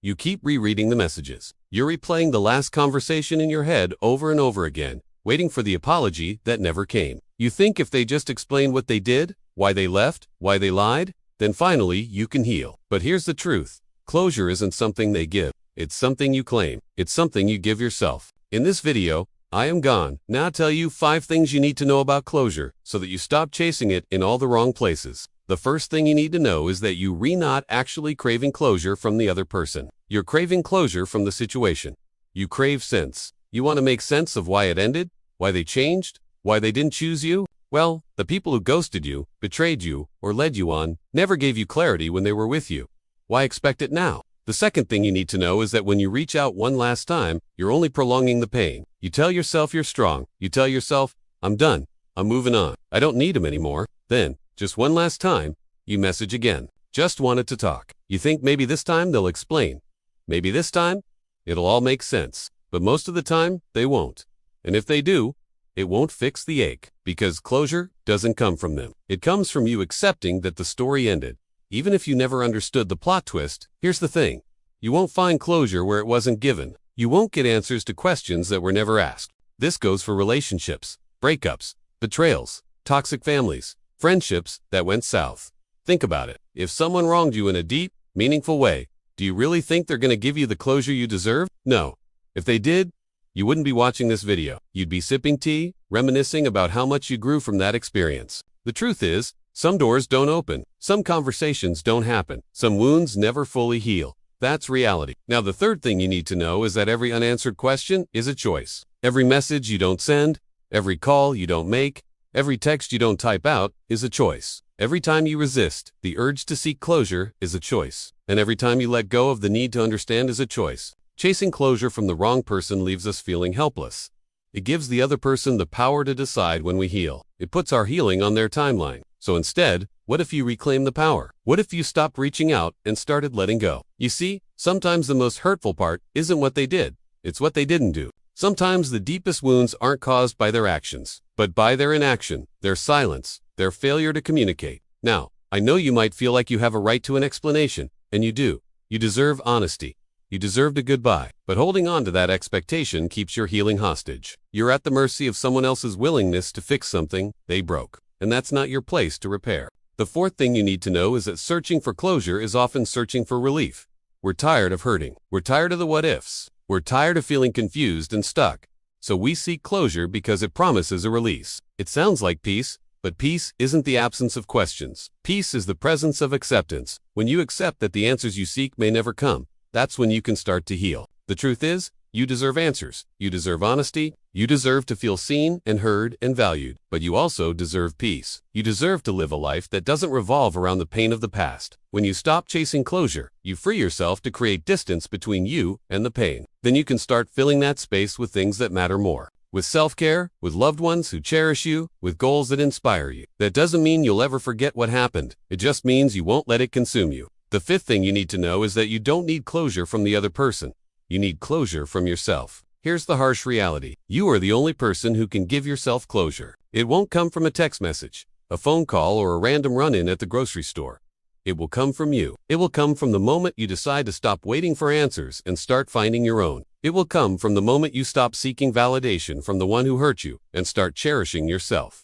You keep rereading the messages. You're replaying the last conversation in your head over and over again, waiting for the apology that never came. You think if they just explain what they did, why they left, why they lied, then finally you can heal. But here's the truth. Closure isn't something they give. It's something you claim. It's something you give yourself. In this video, I am gone. Now tell you 5 things you need to know about closure so that you stop chasing it in all the wrong places. The first thing you need to know is that you're not actually craving closure from the other person. You're craving closure from the situation. You crave sense. You want to make sense of why it ended, why they changed, why they didn't choose you. Well, the people who ghosted you, betrayed you, or led you on never gave you clarity when they were with you. Why expect it now? The second thing you need to know is that when you reach out one last time, you're only prolonging the pain. You tell yourself you're strong. You tell yourself, I'm done. I'm moving on. I don't need him anymore. Then, just one last time, you message again. Just wanted to talk. You think maybe this time they'll explain. Maybe this time, it'll all make sense. But most of the time, they won't. And if they do, it won't fix the ache. Because closure doesn't come from them. It comes from you accepting that the story ended. Even if you never understood the plot twist, here's the thing. You won't find closure where it wasn't given. You won't get answers to questions that were never asked. This goes for relationships, breakups, betrayals, toxic families, friendships that went south. Think about it. If someone wronged you in a deep, meaningful way, do you really think they're going to give you the closure you deserve? No. If they did, you wouldn't be watching this video. You'd be sipping tea, reminiscing about how much you grew from that experience. The truth is, some doors don't open. Some conversations don't happen. Some wounds never fully heal. That's reality. Now, the third thing you need to know is that every unanswered question is a choice. Every message you don't send, every call you don't make, every text you don't type out is a choice. Every time you resist, the urge to seek closure is a choice. And every time you let go of the need to understand is a choice. Chasing closure from the wrong person leaves us feeling helpless. It gives the other person the power to decide when we heal. It puts our healing on their timeline. So instead, what if you reclaim the power? What if you stopped reaching out and started letting go? You see, sometimes the most hurtful part isn't what they did. It's what they didn't do. Sometimes the deepest wounds aren't caused by their actions, but by their inaction, their silence, their failure to communicate. Now, I know you might feel like you have a right to an explanation, and you do. You deserve honesty. You deserved a goodbye, but holding on to that expectation keeps your healing hostage. You're at the mercy of someone else's willingness to fix something they broke, and that's not your place to repair. The fourth thing you need to know is that searching for closure is often searching for relief. We're tired of hurting. We're tired of the what-ifs. We're tired of feeling confused and stuck. So we seek closure because it promises a release. It sounds like peace, but peace isn't the absence of questions. Peace is the presence of acceptance. When you accept that the answers you seek may never come, that's when you can start to heal. The truth is, you deserve answers. You deserve honesty. You deserve to feel seen and heard and valued. But you also deserve peace. You deserve to live a life that doesn't revolve around the pain of the past. When you stop chasing closure, you free yourself to create distance between you and the pain. Then you can start filling that space with things that matter more. With self-care, with loved ones who cherish you, with goals that inspire you. That doesn't mean you'll ever forget what happened. It just means you won't let it consume you. The fifth thing you need to know is that you don't need closure from the other person. You need closure from yourself. Here's the harsh reality. You are the only person who can give yourself closure. It won't come from a text message, a phone call, or a random run-in at the grocery store. It will come from you. It will come from the moment you decide to stop waiting for answers and start finding your own. It will come from the moment you stop seeking validation from the one who hurt you and start cherishing yourself.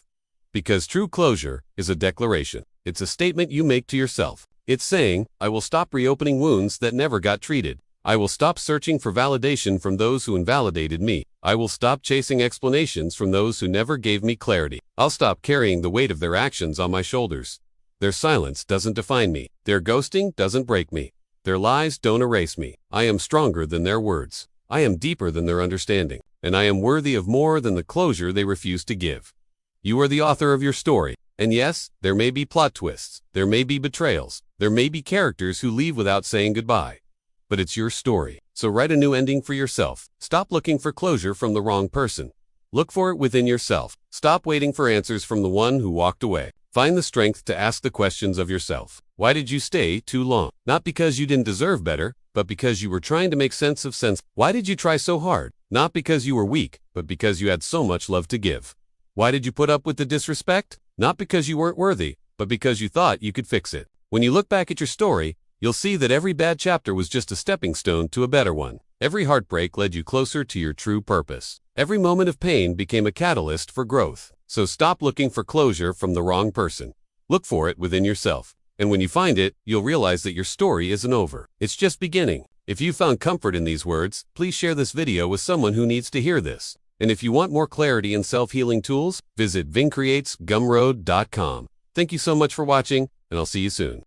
Because true closure is a declaration. It's a statement you make to yourself. It's saying, I will stop reopening wounds that never got treated. I will stop searching for validation from those who invalidated me. I will stop chasing explanations from those who never gave me clarity. I'll stop carrying the weight of their actions on my shoulders. Their silence doesn't define me. Their ghosting doesn't break me. Their lies don't erase me. I am stronger than their words. I am deeper than their understanding. And I am worthy of more than the closure they refuse to give. You are the author of your story. And yes, there may be plot twists. There may be betrayals. There may be characters who leave without saying goodbye. But it's your story. So write a new ending for yourself. Stop looking for closure from the wrong person. Look for it within yourself. Stop waiting for answers from the one who walked away. Find the strength to ask the questions of yourself. Why did you stay too long? Not because you didn't deserve better, but because you were trying to make sense of sense. Why did you try so hard? Not because you were weak, but because you had so much love to give. Why did you put up with the disrespect? Not because you weren't worthy, but because you thought you could fix it. When you look back at your story, you'll see that every bad chapter was just a stepping stone to a better one. Every heartbreak led you closer to your true purpose. Every moment of pain became a catalyst for growth. So stop looking for closure from the wrong person. Look for it within yourself. And when you find it, you'll realize that your story isn't over. It's just beginning. If you found comfort in these words, please share this video with someone who needs to hear this. And if you want more clarity and self-healing tools, visit vingcreatesgumroad.com. Thank you so much for watching, and I'll see you soon.